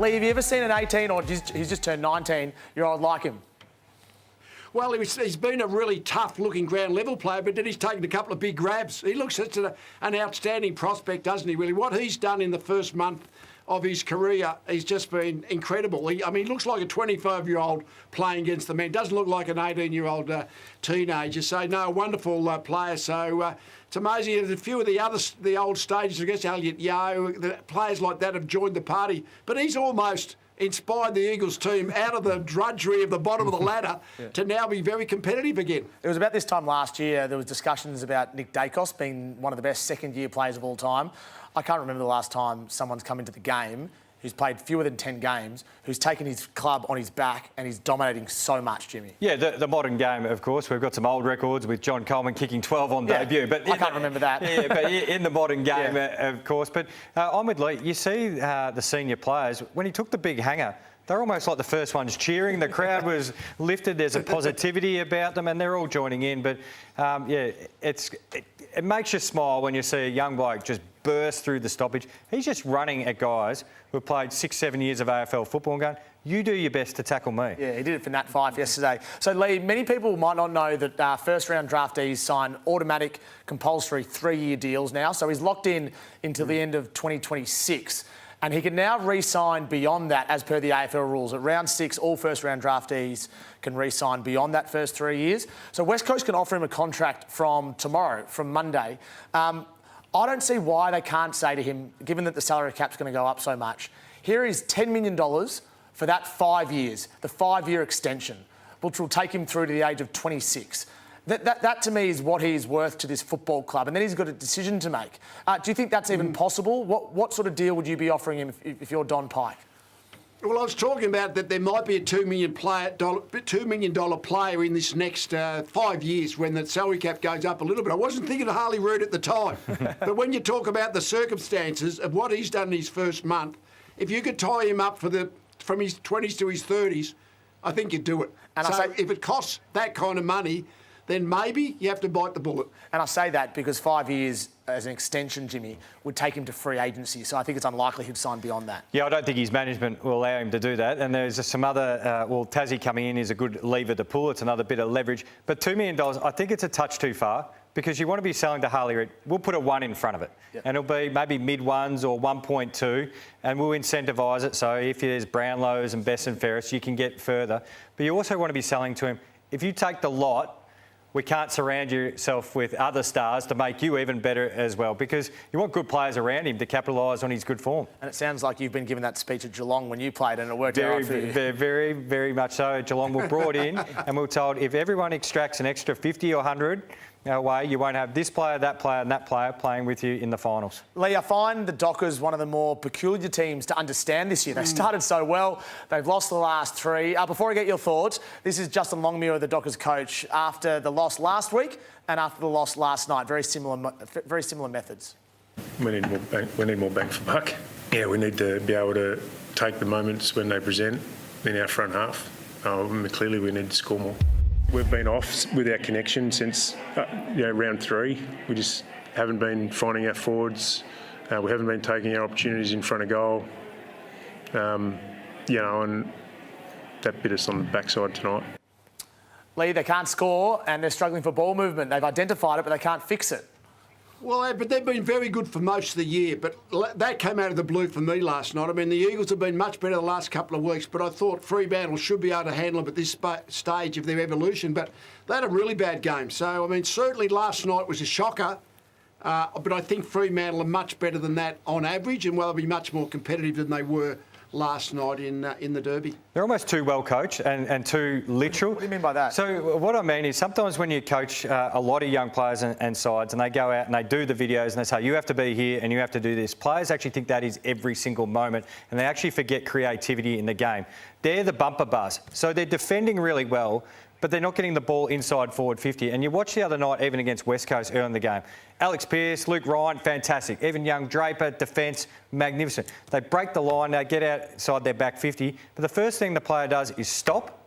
Leigh, have you ever seen an 18 or he's just turned 19-year-old like him? Well, he's been a really tough-looking ground level player, but then he's taken a couple of big grabs. He looks such an outstanding prospect, doesn't he, really? What he's done in the first month of his career, he's just been incredible. He looks like a 25-year-old playing against the man. Doesn't look like an 18-year-old teenager. So, no, a wonderful player. So, it's amazing. There's a few of the old stages, I guess, Elliot Yeo, the players like that have joined the party. But he's almost inspired the Eagles team out of the drudgery of the bottom of the ladder to now be very competitive again. It was about this time last year, there was discussions about Nick Dacos being one of the best second-year players of all time. I can't remember the last time someone's come into the game who's played fewer than 10 games, who's taken his club on his back and he's dominating so much, Jimmy. Yeah, the modern game, of course. We've got some old records with John Coleman kicking 12 on debut. But I can't remember that. Yeah, but in the modern game, of course. But I'm with Leigh. You see the senior players, when he took the big hanger, they're almost like the first ones cheering. The crowd was lifted. There's a positivity about them and they're all joining in. But, it makes you smile when you see a young bloke just burst through the stoppage. He's just running at guys who have played 6-7 years of AFL football and going, you do your best to tackle me. Yeah, he did it for Nat Fyfe yesterday. So, Leigh, many people might not know that first-round draftees sign automatic, compulsory 3-year deals now. So he's locked in until the end of 2026. And he can now re-sign beyond that as per the AFL rules. At round 6, all first-round draftees can re-sign beyond that first 3 years. So West Coast can offer him a contract from tomorrow, from Monday. I don't see why they can't say to him, given that the salary cap's going to go up so much, here is $10 million for that 5 years, the 5-year extension, which will take him through to the age of 26. That to me is what he's worth to this football club, and then he's got a decision to make. Do you think that's even possible? What sort of deal would you be offering him if you're Don Pike? Well, I was talking about that there might be a $2 million player in this next 5 years when the salary cap goes up a little bit. I wasn't thinking of Harley Reid at the time. But when you talk about the circumstances of what he's done in his first month, if you could tie him up from his 20s to his 30s, I think you'd do it. And so if it costs that kind of money, then maybe you have to bite the bullet. And I say that because 5 years as an extension, Jimmy, would take him to free agency. So I think it's unlikely he'd sign beyond that. Yeah, I don't think his management will allow him to do that. And there's some other, Tassie coming in is a good lever to pull. It's another bit of leverage. But $2 million, I think it's a touch too far because you want to be selling to Harley Reid. We'll put a 1 in front of it. Yep. And it'll be maybe mid-1s or 1.2 and we'll incentivise it. So if there's Brownlows and Best and Fairest, you can get further. But you also want to be selling to him, if you take the lot, we can't surround yourself with other stars to make you even better as well because you want good players around him to capitalise on his good form. And it sounds like you've been given that speech at Geelong when you played and it worked out for you. Very, very much so. Geelong were brought in and we were told if everyone extracts an extra 50 or 100 away, you won't have this player, that player and that player playing with you in the finals. Leigh, I find the Dockers one of the more peculiar teams to understand this year. They started so well. They've lost the last 3. Before I get your thoughts, this is Justin Longmuir, the Dockers coach, after the loss last week and after the loss last night. Very similar methods. We need more bang for buck. Yeah, we need to be able to take the moments when they present in our front half. Clearly, we need to score more. We've been off with our connection since round 3. We just haven't been finding our forwards. We haven't been taking our opportunities in front of goal. And that bit us on the backside tonight. Leigh, they can't score and they're struggling for ball movement. They've identified it, but they can't fix it. Well, but they've been very good for most of the year, but that came out of the blue for me last night. I mean, the Eagles have been much better the last couple of weeks, but I thought Fremantle should be able to handle them at this stage of their evolution, but they had a really bad game. So, I mean, certainly last night was a shocker, but I think Fremantle are much better than that on average, and they'll be much more competitive than they were last night in the Derby. They're almost too well coached and too literal. What do you mean by that? So what I mean is sometimes when you coach a lot of young players and sides and they go out and they do the videos and they say, you have to be here and you have to do this. Players actually think that is every single moment and they actually forget creativity in the game. They're the bumper bars. So they're defending really well, but they're not getting the ball inside forward 50. And you watched the other night, even against West Coast early in the game. Alex Pearce, Luke Ryan, fantastic. Even young Draper, defence, magnificent. They break the line, they get outside their back 50. But the first thing the player does is stop,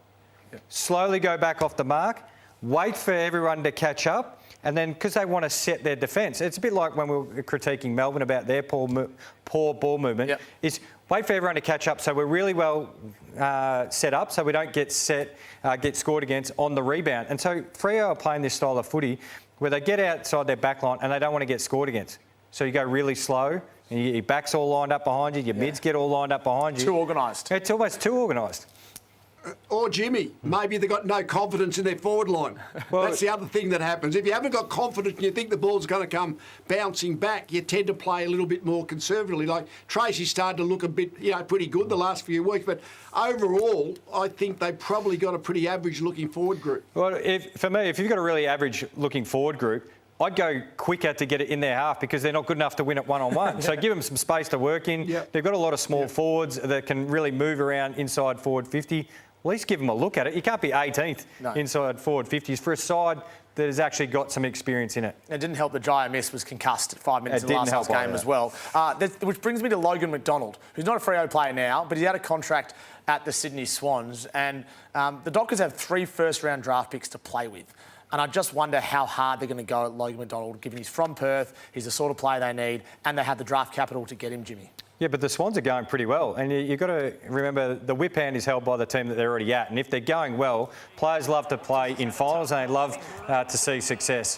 slowly go back off the mark, wait for everyone to catch up, and then because they want to set their defence. It's a bit like when we were critiquing Melbourne about their poor ball movement, is wait for everyone to catch up. So we're really well set up, so we don't get scored against on the rebound. And so Freo are playing this style of footy where they get outside their back line and they don't want to get scored against. So you go really slow, and your back's all lined up behind you, your mids get all lined up behind you. Too organised. It's almost too organised. Or Jimmy, maybe they've got no confidence in their forward line. Well, that's the other thing that happens. If you haven't got confidence and you think the ball's going to come bouncing back, you tend to play a little bit more conservatively. Like Tracy started to look a bit, pretty good the last few weeks, but overall, I think they've probably got a pretty average-looking forward group. Well, for me, if you've got a really average-looking forward group, I'd go quicker to get it in their half because they're not good enough to win it one-on-one. So give them some space to work in. Yep. They've got a lot of small forwards that can really move around inside forward 50. At least give them a look at it. You can't be 18th inside forward 50s for a side that has actually got some experience in it. It didn't help that Jai Miss was concussed 5 minutes in the last game as well. Which brings me to Logan McDonald, who's not a Freo player now, but he had a contract at the Sydney Swans. And the Dockers have 3 first-round draft picks to play with. And I just wonder how hard they're going to go at Logan McDonald, given he's from Perth, he's the sort of player they need, and they have the draft capital to get him, Jimmy. Yeah, but the Swans are going pretty well. And you've got to remember the whip hand is held by the team that they're already at. And if they're going well, players love to play in finals and they love to see success.